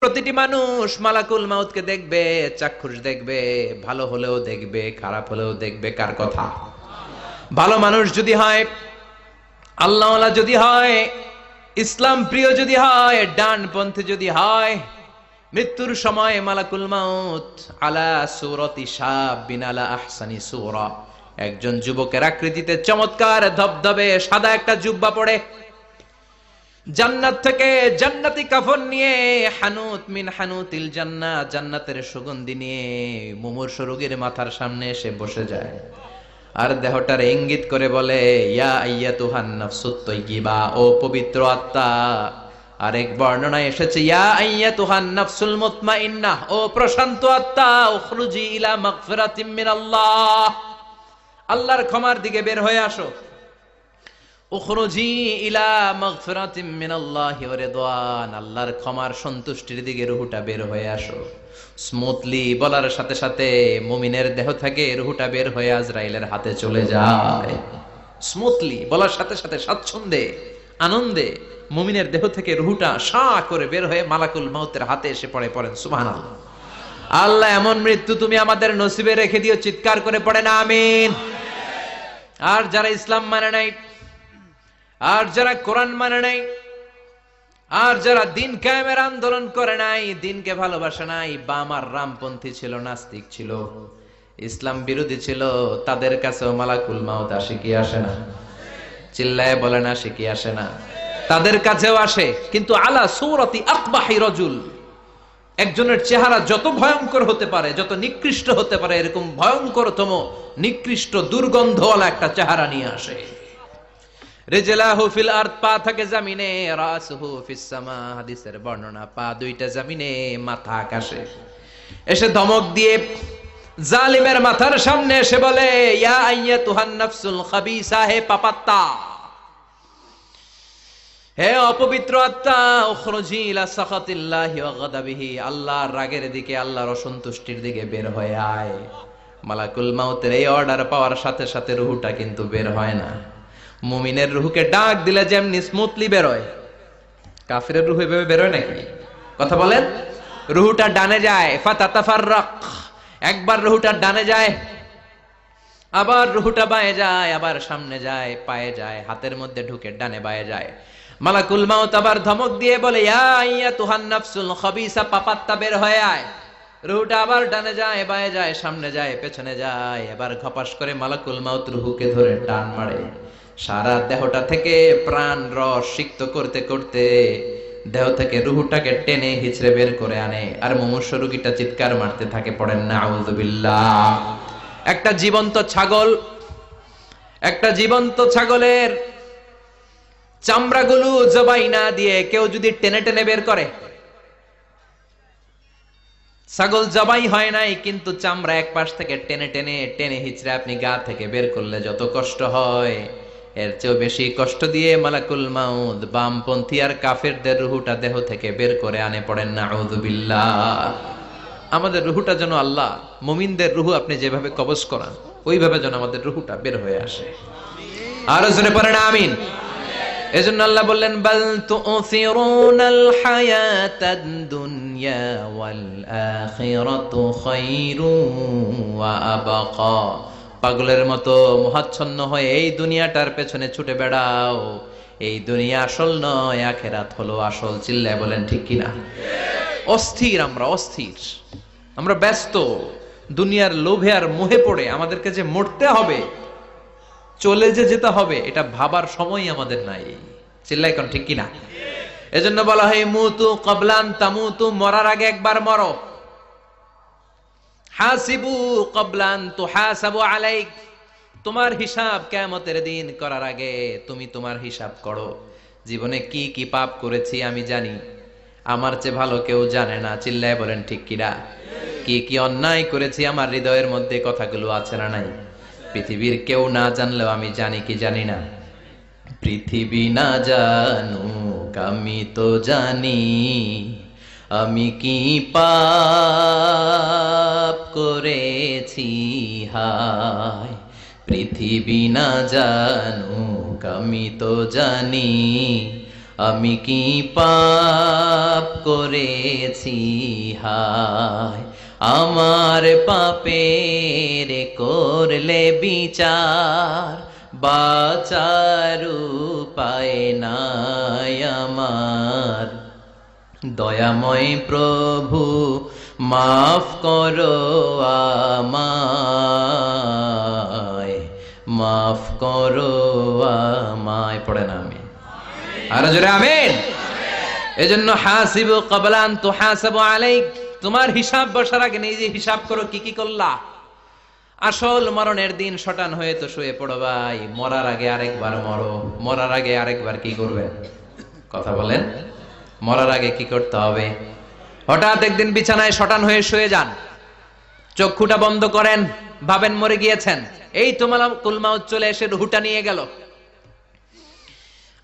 প্রতিটি মানুষ মালাকুল মাউতকে দেখবে, চাক্ষুষ দেখবে, ভালো হলেও দেখবে, খারাপ হলেও দেখবে। কার কথা? ভালো মানুষ যদি হয়, আল্লাহওয়ালা যদি হয়, ইসলাম প্রিয় যদি হয়, ডানপন্থী যদি হয়, মৃত্যুর সময় মালাকুল মাউত আলা সূরাতি শাবিন আলা আহসানি সূরা, একজন যুবকের আকৃতিতে চমৎকার ধবধবে সাদা একটা জুব্বা পরে, জান্নাত থেকে জান্নাতি কাফন নিয়ে, হানুত মিন হানুতিল জান্নাত, জান্নাতের সুগন্ধি নিয়ে মুমূর্ষ রোগীর মাথার সামনে এসে বসে যায় আর দেহটার ইঙ্গিত করে বলে, ইয়া আইয়াতুহান নাফসুত তাইয়্যিবা, ও পবিত্র আত্মা। আরেক বর্ণনায় এসেছে ইয়া আইয়াতুহান নাফসুল মুতমাইন্নাহ, ও প্রশান্ত আত্মা, উখরুজি ইলা মাগফিরাতিম মিনাল্লাহ, আল্লাহর ক্ষমার দিকে বের হয়ে আসো। উখরুজি ইলা মাগফিরাতিম মিনাল্লাহি ওয়া রিদওয়ান, আল্লাহর ক্ষমার সন্তুষ্টির দিকে রুহটা বের হয়ে আসো। স্মুথলি বলার সাথে সাথে মুমিনের দেহ থেকে রুহটা বের হয়ে আজরাইলের হাতে চলে যায়। স্মুথলি বলার সাথে সাথে স্বাচ্ছন্দ্যে আনন্দে মুমিনের দেহ থেকে রুহটা সা করে বের হয়ে মালাকুল মাউতের হাতে এসে পড়ে। পড়েন সুবহানাল্লাহ। আল্লাহ এমন মৃত্যু তুমি আমাদের নসিবে রেখে দিও, চিৎকার করে পড়েন আমিন। আর যারা ইসলাম মানে নাই, আর যারা কোরআন মানে নাই, আর যারা দিন কায়েমের আন্দোলন করে নাই, দিনকে ভালোবাসে নাই, বাম আর রামপন্থী ছিল, নাস্তিক ছিল, ইসলাম বিরোধী ছিল, তাদের কাছেও মালাকুল মাউত আসে কি আসে না? চিল্লায় বলেন আসে কি আসে না? তাদের কাছেও আসে, কিন্তু আলা সূরাতি আকবাহি রাজুল, একজনের চেহারা যত ভয়ঙ্কর হতে পারে, যত নিকৃষ্ট হতে পারে, এরকম ভয়ঙ্করতম নিকৃষ্ট দুর্গন্ধওয়ালা একটা চেহারা নিয়ে আসে। রিজলাহু ফিল আরদ, পা থাকে জমিনে, রাসুহু ফিস সামা, হাদিসের বর্ণনা, পা দুইটা জমিনে, মাথা আকাশে। এসে ধমক দিয়ে জালিমের মাথার সামনে এসে বলে, ইয়া আইয়াতুহান নাফসুল খাবিসা, হে পাপাত্তা, হে অপবিত্র আত্মা, উখরুজি ইলা সাখাতিল্লাহি ওয়া গাদাবিহি, আল্লাহর রাগের দিকে, আল্লাহর অসন্তুষ্টির দিকে বের হয়ে আয়। মালাকুল মাউতের এই অর্ডার পাওয়ার সাথে সাথে রুহটা কিন্তু বের হয় না। মুমিনের রুহকে ডাক দিলে যেমনি স্মুথলি বেরোয়, কাফিরের রুহ এভাবে বেরোয় নাকি? কথা বলেন। রুহটা ডানে যায়, ফাতাতাফাররাক, একবার রুহটা ডানে যায়, আবার রুহটা বাঁয়ে যায়, আবার সামনে যায়, পায়ে যায়, হাতের মধ্যে ঢুকে ডানে বাঁয়ে যায়। মালাকুল মাউত আবার ধমক দিয়ে বলে, ইয়া আইয়াতুহান নাফসুল খাবিসা, পাপাত্তা, বের হয়ে আয়। রুহটা আবার ডানে যায়, বাঁয়ে যায়, সামনে যায়, পেছনে যায়। এবার ঘপাস করে মালাকুল মাউত রুহকে ধরে টান মারে। সারা দেহটা থেকে প্রাণ রস সিক্ত করতে করতে দেহ থেকে রুহটাকে টেনে হিচড়ে বের করে আনে। আর মুমূর্ষ রোগীটা চিৎকার মারতে থাকে, পড়েন না আউযুবিল্লাহ। একটা জীবন্ত ছাগলের চামড়াগুলো জবাই না দিয়ে কেউ যদি টেনে টেনে বের করে, ছাগল জবাই হয় নাই কিন্তু চামড়া এক পাশ থেকে টেনে টেনে টেনে হিচড়ে আপনি গা থেকে বের করলে যত কষ্ট হয়, এর চেয়েও বেশি কষ্ট দিয়ে মালাকুল মাউত বামপন্থী আর কাফেরদের রুহটা দেহ থেকে বের করে আনে। পড়েন না আউযুবিল্লাহ। আমাদের রুহটা যেন আল্লাহ, মুমিনদের রুহ আপনি যেভাবে কবজ করান, ওইভাবে যেন আমাদের রুহটা বের হয়ে আসে। আরো জোরে পড়েন আমিন। এজন্য আল্লাহ বললেন, বাল তুসিরুনাল হায়াতাদ দুনিয়া ওয়াল আখিরাতু খায়রুন ওয়া আবকা, পাগলের মতো মোহাচ্ছন্ন হয়ে এই দুনিয়াটার পেছনে ছুটে বেড়াও, এই দুনিয়া আসল নয়, আখিরাত হলো আসল। চিল্লায় বলেন ঠিক কিনা? অস্থির, আমরা ব্যস্ত দুনিয়ার লোভে আর মোহে পড়ে, আমাদেরকে যে মরতে হবে, চলে যে যেতে হবে, এটা ভাবার সময় আমাদের নাই। চিল্লাই কোন ঠিক কিনা? এজন্য বলা হয় মুতু ক্বাবলান তামুতু, মরার আগে একবার মরো। হাসিবু ক্বাবলান তুহাসাবু আলাইক, তোমার হিসাব কিয়ামতের দিন করার আগে তুমি তোমার হিসাব করো। জীবনে কি কি পাপ করেছি আমি জানি, আমার চেয়ে ভালো কেউ জানে না। চিল্লায় বলেন ঠিক কিনা? কি কি অন্যায় করেছি আমার হৃদয়ের মধ্যে কথাগুলো আছে না নাই? পৃথিবীর কেউ না জানলেও আমি জানি কি জানি না? পৃথিবী না জানুক আমি তো জানি, আমি কি পাপ করেছি হায়। পৃথিবী না জানুক আমি তো জানি, আমি কি পাপ করেছি হায়, আমার পাপের করলে বিচার, বাঁচার উপায় নাই আমার। দয়াময় প্রভু মাফ করো আমায়, মাফ করো আমায়। পড়ে না আমি আর জোরে আমিন। এজন্য হাসিবু ক্বাবলা আন তুহাসাবু আলাইক, তোমার হিসাব বসার আগে নিজে হিসাব করো কি কি করলা। আসল মরণের দিন শটান হয়ে তো শুয়ে পড়ো ভাই, মরার আগে আরেকবার মরো। মরার আগে আরেকবার কি করবেন কথা বলেন? মরার আগে কি করতে হবে? হঠাৎ একদিন বিছানায় শটান হয়ে শুয়ে যান, চক্ষুটা বন্ধ করেন, ভাবেন মরে গিয়েছেন। এই তো মালাকুল মাউত চলে এসে রুহটা নিয়ে গেল।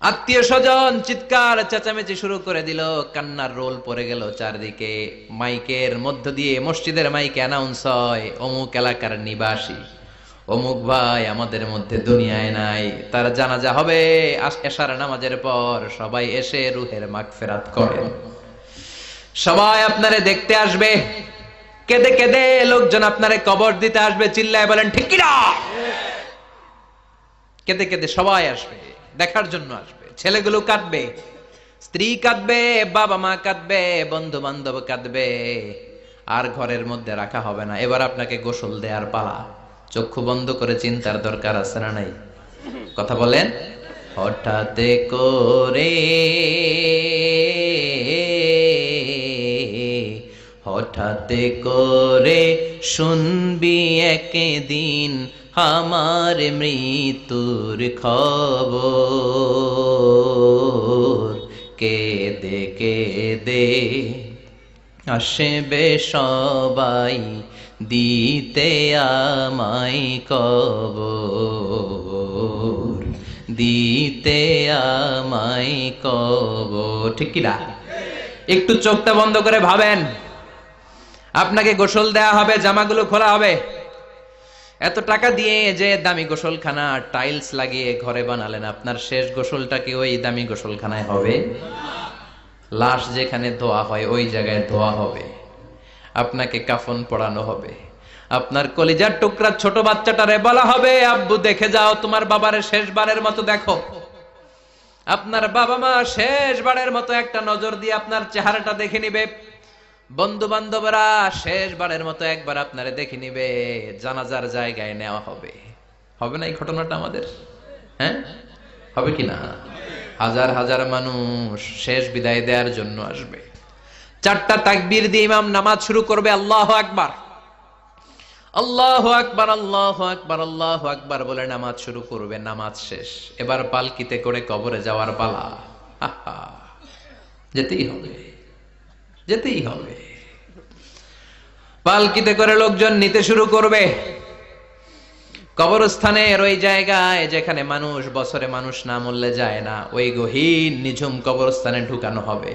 আত্মীয় স্বজন চিৎকার চেঁচামেচি শুরু করে দিল, কান্নার রোল পড়ে গেল চারদিকে। মাইকের মধ্য দিয়ে, মসজিদের মাইকে অ্যানাউন্স হয়, অমুক এলাকার নিবাসী অমুক ভাই আমাদের মধ্যে দুনিয়ায় নাই, তার জানাজা হবে এশার নামাজের পর। সবাই এসে রুহের মাগফিরাত করেন। সবাই আপনারে দেখতে আসবে, কেঁদে কেঁদে লোকজন আপনারে কবর দিতে আসবে। চিল্লায় বলেন ঠিক কিনা? কেঁদে কেঁদে সবাই আসবে, দেখার জন্য আসবে। ছেলেগুলো কাঁদবে, স্ত্রী কাঁদবে, বাবা মা কাঁদবে, বন্ধু বান্ধব কাঁদবে। আর ঘরের মধ্যে রাখা হবে না। এবার আপনাকে গোসল দেওয়ার পালা। চক্ষু বন্ধ করে চিন্তার দরকার আছে না নাই? কথা বলেন। হঠাৎ করে, হঠাৎ করে শুনবি একদিন আমার মৃত্যুর খবর। কেঁদে কেঁদে আসবে সবাই দিতে আমায় কবর, দিতে আমায় কবর। ঠিক কিনা? একটু চোখটা বন্ধ করে ভাবেন, আপনাকে গোসল দেয়া হবে, জামাগুলো খোলা হবে। এত টাকা দিয়ে যে দামি গোসলখানা টাইলস লাগিয়ে ঘরে বানালেন, আপনার শেষ গোসলটা কি ওই দামি গোসলখানায় হবে? লাশ যেখানে ধোয়া হয় ওই জায়গায় ধোয়া হবে। আপনাকে কাফন পরানো হবে। আপনার কলিজার টুকরা ছোট বাচ্চাটারে বলা হবে, আব্বু দেখে যাও, তোমার বাবারে শেষবারের মতো দেখো। আপনার বাবা মা শেষবারের মতো একটা নজর দিয়ে আপনার চেহারাটা দেখে নিবে। বন্ধু বান্ধবরা শেষবারের মতো একবার আপনারে দেখে নিবে। জানাজার জায়গায় নেওয়া হবে। হবে না এই ঘটনাটা আমাদের? হ্যাঁ, হবে কি না? হাজার হাজার মানুষ শেষ বিদায় দেওয়ার জন্য আসবে। চারটা তাকবীর দিয়ে ইমাম নামাজ শুরু করবে। আল্লাহু আকবার, আল্লাহু আকবার, আল্লাহু আকবার, আল্লাহু আকবার বলে নামাজ শুরু করবে। নামাজ শেষ। এবার পালকিতে করে কবরে যাওয়ার পালা। যেতেই হবে, যেতেই হবে। পালকিতে করে লোকজন নিতে শুরু করবে। কবরস্থানের ওই জায়গায় যেখানে মানুষ বছরে মানুষ না মরলে যায় না, ওই গহীন নিঝুম কবরস্থানে ঢুকানো হবে।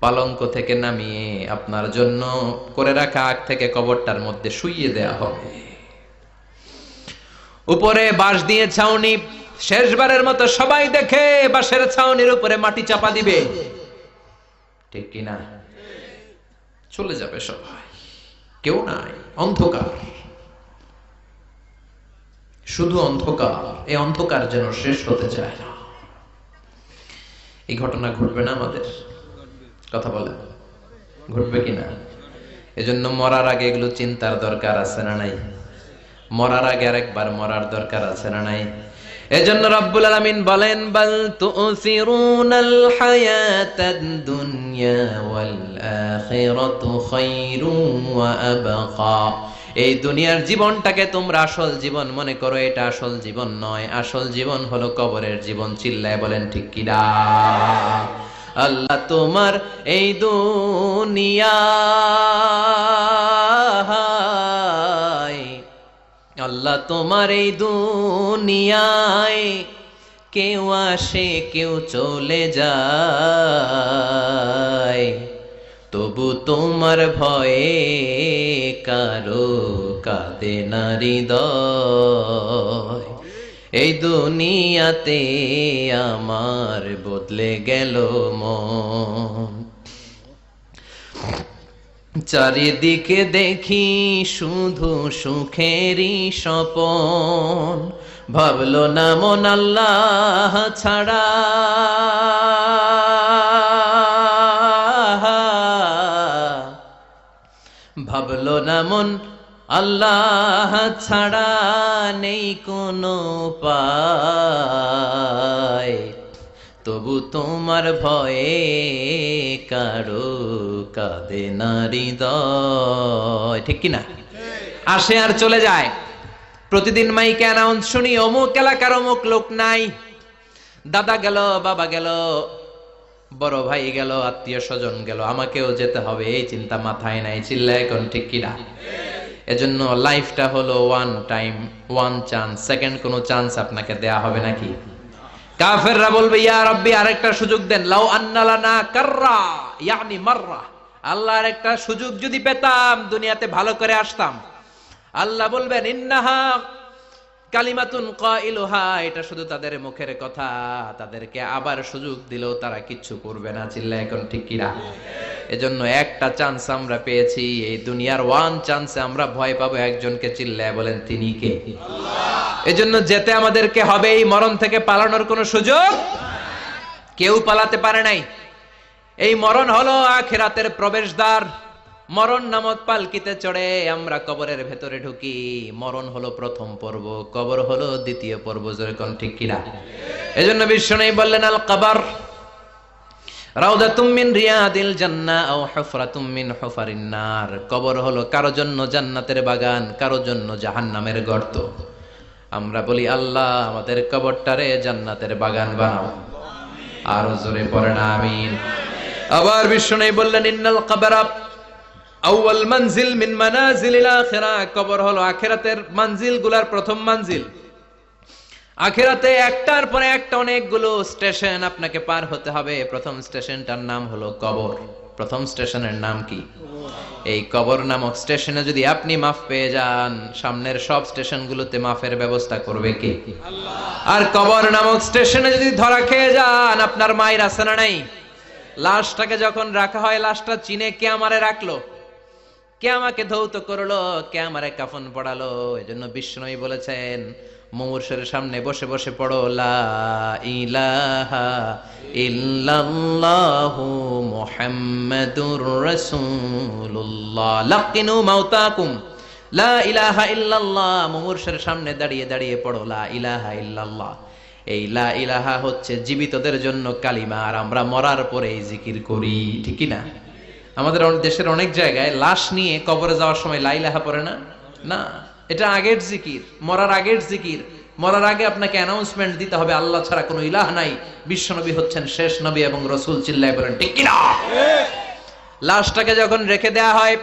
পালঙ্ক থেকে নামিয়ে আপনার জন্য করে রাখা আগ থেকে কবরটার মধ্যে শুইয়ে দেয়া হবে। উপরে বাঁশ দিয়ে ছাউনি, শেষবারের মতো সবাই দেখে বাঁশের ছাউনির উপরে মাটি চাপা দিবে। ঠিক কিনা? চলে যাবে সবাই, কেউ নাই, অন্ধকার, শুধু অন্ধকার। এই অন্ধকার যেন শেষ হতে চায় না। এই ঘটনা ঘটবে না আমাদের? কথা বলে, ঘটবে কিনা? এজন্য মরার আগে এগুলো চিন্তার দরকার আছে না নাই? মরার আগে আরেকবার মরার দরকার আছে না নাই? এজন্য রব্বুল আলামিন বলেন, বাল তুসিরুনাল হায়াতাদ দুনিয়া ওয়াল আখিরাতু খায়রুন ওয়া আবকা। এই দুনিয়ার জীবনটাকে তোমরা আসল জীবন মনে করো, এটা আসল জীবন নয়। আসল জীবন হলো কবরের জীবন। চিল্লায় বলেন ঠিক কিনা? আল্লাহ তোমার এই দুনিয়া, আল্লাহ তোমার এই দুনিয়ায় কেউ আসে কেউ চলে যায়, তবু তোমার ভয়ে কারো কাঁদে না হৃদয়। এই দুনিয়াতে আমার বদলে গেল মন। চারিদিকে দেখি শুধু সুখেরই স্বপন, ভাবলো না মন আল্লাহ ছাড়া, ভাবলো না মন আল্লাহ ছাড়া নেই কোনো উপায়, তবু তোমার ভয়ে কারো কাঁদে না হৃদয়। ঠিক কিনা? আসে আর চলে যায়। প্রতিদিন মাইকে অ্যানাউন্স শুনি অমুক এলাকার অমুক লোক নাই, দাদা গেল, বাবা গেল, বড় ভাই গেল, আত্মীয় স্বজন গেল, আমাকেও যেতে হবে, এই চিন্তা মাথায় নাই। চিল্লা এখন ঠিক কিনা? এজন্য লাইফটা হলো one time, one chance, second কোনো চান্স আপনাকে দেয়া হবে নাকি? কাফেররা বলবে ইয়া রাব্বি আরেকটা সুযোগ দেন, লাউ আন্না লানা কাররা ইয়ানি মাররা, আল্লাহ আরেকটা সুযোগ যদি পেতাম দুনিয়াতে ভালো করে আসতাম। আল্লাহ বলবেন ইন্নাহা কালিমাতুন কাইলুহা, এটা শুধু তাদের মুখের কথা, তাদেরকে আবার সুযোগ দিলেও তারা কিচ্ছু করবে না। চিল্লা এখন ঠিক কিনা? এজন্য একটা চান্স আমরা পেয়েছি, এই দুনিয়ার ওয়ান চান্সে আমরা ভয় পাবো একজনকে। চিল্লায় বলেন তিনি কে? আল্লাহ। এজন্য যেতে আমাদেরকে হবে, এই মরণ থেকে পালানোর কোনো সুযোগ কেউ পালাতে পারে নাই। এই মরণ হলো আখিরাতের প্রবেশদ্বার। মরণ নামক পালকিতে চড়ে আমরা কবরের ভেতরে ঢুকি। মরণ হলো প্রথম পর্ব, কবর হলো দ্বিতীয় পর্ব। যেরকম ঠিক কিনা? এজন্য বিশ্বনবী বললেন আল কবর রাউদাতুম মিন রিয়াদিল জান্নাহ আও হুফরাতুম মিন হুফারিন নার। কবর হলো কারো জন্য জান্নাতের বাগান, কারো জন্য জাহান্নামের গর্ত। আমরা বলি আল্লাহ আমাদের কবরটারে জান্নাতের বাগান বানাও। আর জোরে পড়েন আমিন। আবার বিশ্বনবী বললেন ইন্নাল কবরা আউয়াল মানজিল মিন মানাজিলিল আখিরাহ। কবর হলো আখিরাতের মানজিলগুলোর প্রথম মানজিল। আখিরাতে একটার পরে একটা অনেকগুলো স্টেশন আপনাকে পার হতে হবে। প্রথম স্টেশনটার নাম হলো কবর। প্রথম স্টেশনের নাম কি? এই কবর নামক স্টেশনে যদি আপনি মাফ পেয়ে যান, সামনের সব স্টেশনগুলোতে মাফের ব্যবস্থা করবে কে? আল্লাহ। আর কবর নামক স্টেশনে যদি ধরা খেয়ে যান, আপনার মায়ের আছে না নাই? লাশটাকে যখন রাখা হয়, লাশটা চিনে কে আমারে রাখলো, কে আমাকে ধৌত করলো, কে আমারে কাফন পড়ালো। এজন্য বিষ্ণুই বলেছেন মুমূর্ষের সামনে বসে বসে পড়ো লা ইলাহা ইল্লাল্লাহু মুহাম্মাদুর রাসূলুল্লাহ। লাকিনু মাউতাকুম লা ইলাহা ইল্লাল্লাহ। মুমূর্ষের সামনে দাঁড়িয়ে দাঁড়িয়ে পড়ো লা ইলাহা ইল্লাল্লাহ। এই লা ইলাহা হচ্ছে জীবিতদের জন্য কালিমা, আর আমরা মরার পরে এই জিকির করি। ঠিক কি না? আমাদের দেশের অনেক জায়গায় লাশ নিয়ে কবরে যাওয়ার সময় লা ইলাহা পড়ে না। না, এটা আগের জিকির, মরার আগের জিকির। মরার আগে আপনাকে অ্যানাউন্সমেন্ট দিতে হবে আল্লাহ ছাড়া কোনো ইলাহ নাই, বিশ্বনবী হচ্ছেন শেষ নবী এবং রাসূল। চিল্লায় বলেন ঠিক কি না? লাশটাকে যখন রেখে দেয়া হয়,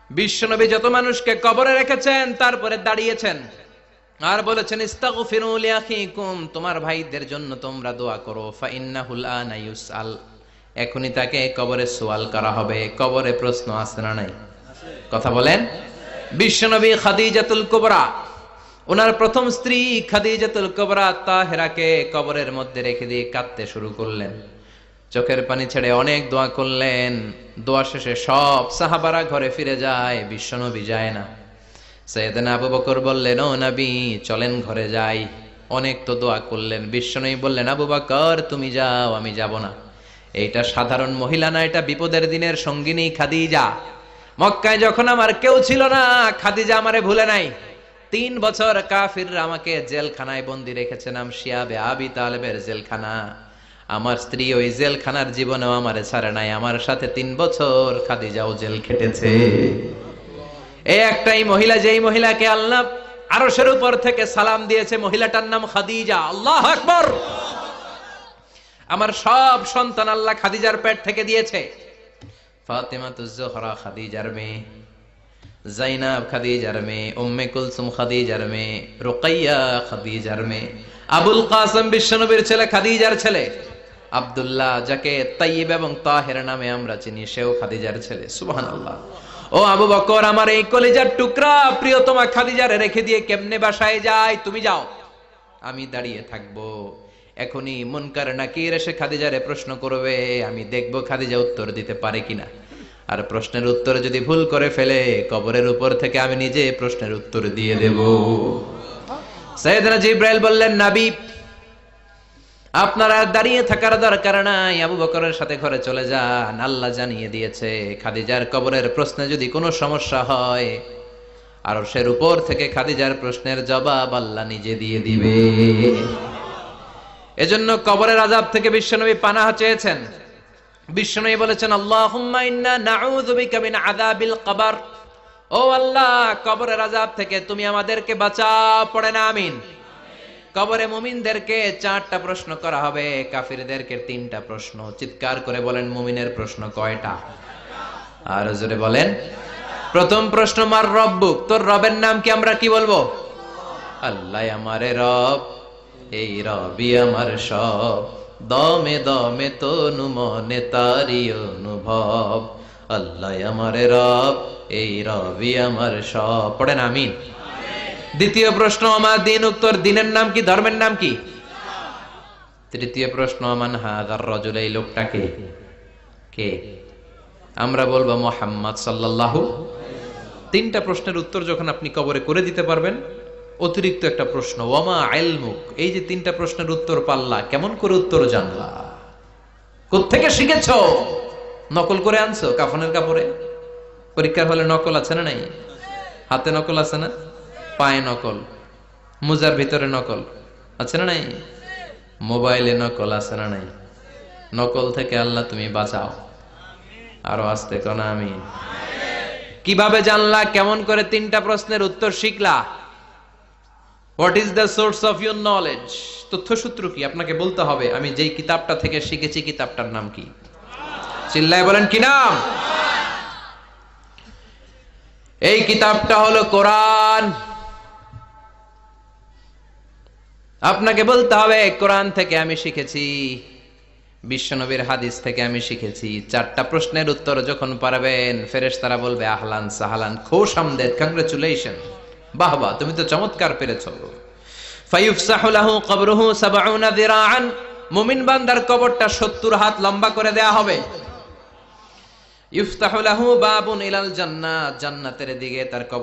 বিশ্বনবী যত মানুষকে কবরে রেখেছেন তারপরে দাঁড়িয়েছেন আর বলেছেন ইস্তাগফিরু লিআখিকুম, তোমার ভাইদের জন্য তোমরা দোয়া করো। ফাইন্নাহুল আনা ইউসআল, এখনই তাকে কবরে সওয়াল করা হবে। কবরে প্রশ্ন আছে না নাই? কথা বলেন। বিশ্বনবী খাদিজাতুল কুবরা, ওনার প্রথম স্ত্রী খাদিজাতুল কুবরা তাহেরাকে কবরের মধ্যে রেখে দিয়ে কাঁদতে শুরু করলেন। চোখের পানি ছেড়ে অনেক দোয়া করলেন। দোয়া শেষে সব সাহাবারা ঘরে ফিরে যায়, বিশ্বনবী যায় না। সাইয়েদনা আবু বকর বললেন ও নবী চলেন ঘরে যাই। অনেক তো দোয়া করলেন। বিশ্বনবী বললেন আবু বকর তুমি যাও, আমি যাব না। এইটা সাধারণ মহিলা না, এটা বিপদের দিনের সঙ্গিনী খাদিজা। মক্কায় যখন আমার কেউ ছিল না, খাদিজা আমারে ভুলে নাই। 3 বছর কাফিররা আমাকে জেলখানায় বন্দি রেখেছে, নাম শিয়াবে আবি তালেবের জেলখানা। আমার স্ত্রী ওই জেলখানার জীবনেও আমারে ছাড়ে নাই। আমার সাথে 3 বছর খাদিজাও জেল খেটেছে। এই একটাই মহিলা, যেই মহিলাকে আল্লাহ আরশের উপর থেকে সালাম দিয়েছে, মহিলাটার নাম খাদিজা। আল্লাহু আকবার। আমার সব সন্তান আল্লাহ খাদিজার পেট থেকে দিয়েছে। ফাতেমাতুজ জোহরা খাদিজার মেয়ে, জাইনাব খাদিজার মেয়ে, উম্মে কুলসুম খাদিজার মেয়ে, রুকাইয়া খাদিজার মেয়ে, আবুল কাসেম বিশ্বনবীর ছেলে খাদিজার ছেলে, আব্দুল্লাহ যাকে তাইয়্যিব এবং তাহের নামে আমরা চিনি, সেও খাদিজার ছেলে। সুবহানাল্লাহ। ও আবু বকর, আমার এই কলিজার টুকরা প্রিয়তমা খাদিজারে রেখে দিয়ে কেমনে বাসায় যায়? তুমি যাও। আমি দাঁড়িয়ে থাকবো। এখনই মুনকার নাকির এসে খাদিজারে প্রশ্ন করবে, আমি দেখব খাদিজা উত্তর দিতে পারে কিনা। আর প্রশ্নের উত্তর যদি ভুল করে ফেলে, কবরের উপর থেকে আমি নিজে প্রশ্নের উত্তর দিয়ে দেব। সাইয়েদনা জিবরাইল বললেন, নবী আপনারা দাঁড়িয়ে থাকার দরকার নাই, আবু বকরের সাথে ঘরে চলে যান। আল্লাহ জানিয়ে দিয়েছে খাদিজার কবরের প্রশ্নে যদি কোনো সমস্যা হয়, আর সের উপর থেকে খাদিজার প্রশ্নের জবাব আল্লাহ নিজে দিয়ে দিবে। এজন্য কবরের আযাব থেকে বিশ্বনবী পানাহ চেয়েছেন। বিশ্বনবী বলেছেন, আল্লাহুম্মা ইন্না নাউযু বিকা মিন আযাবিল কবর। ও আল্লাহ, কবরের আযাব থেকে তুমি আমাদেরকে বাঁচাও। পড়েন আমিন। কবরে মুমিনদেরকে 4টা প্রশ্ন করা হবে, কাফিরদেরকে 3টা প্রশ্ন। চিৎকার করে বলেন, মুমিনের প্রশ্ন কয়টা? আর জোরে বলেন। প্রথম প্রশ্ন, মার রব্বুক, তোর রবের নাম কি? আমরা কি বলবো? আল্লাহ আমারে রব, এই রবি আমার সব, দমে দমে তনু মনে তারি অনুভব। আল্লাহ আমারে রব, এই রবি আমার সব। পড়েন আমিন। দ্বিতীয় প্রশ্ন, আমার দিন, উত্তর দিনের নাম কি? ধর্মের নাম কি? তৃতীয় প্রশ্ন, মান হাযার রাজুল, এই লোকটাকে কে? আমরা বলবো মুহাম্মদ সাল্লাল্লাহু। 3টা প্রশ্নের উত্তর যখন আপনি কবরে করে দিতে পারবেন, অতিরিক্ত একটা প্রশ্ন, ওয়ামা ইলমুক, এই যে 3টা প্রশ্নের উত্তর পাল্লা, কেমন করে উত্তর জানলা? কোত্থেকে শিখেছো? নকল করে আনছো কাফনের কাপড়ে? পরীক্ষার হলে নকল আছে না নাই? হাতে নকল আছে না? পায়ে নকল, মুজার ভিতরে নকল আছে না নাই? মোবাইলে নকল আছে না নাই? নকল থেকে আল্লাহ তুমি বাঁচাও। আরো আস্তে কোন আমিন। কিভাবে জানলা? কেমন করে 3টা প্রশ্নের উত্তর শিখলা? What is the source of your knowledge? তথ্যসূত্র কি? আপনাকে বলতে হবে, আমি যেই কিতাবটা থেকে শিখেছি কিতাবটার নাম কি? চিল্লায় বলেন, কি নাম? এই কিতাবটা হলো কোরআন। আপনাকে বলতে হবে, কোরআন থেকে আমি শিখেছি, বিশ্বনবীর হাদিস থেকে আমি শিখেছি। 4টা প্রশ্নের উত্তর যখন পারবেন, ফেরেশতারা বলবে, আহলান সাহলান, খুশ আমদেদ, কংগ্রাচুলেশন, বাহ বাহ, তুমি তো চমৎকার পেরেছো। ফায়ুফসাহু লাহু কবরুহু 70 যিরাআন, মুমিন বান্দার কবরটা 70 হাত লম্বা করে দেয়া হবে। ইফতাহু লাহু বাবুন ইলাল জান্নাহ, জান্নাতের দিকে তার কবর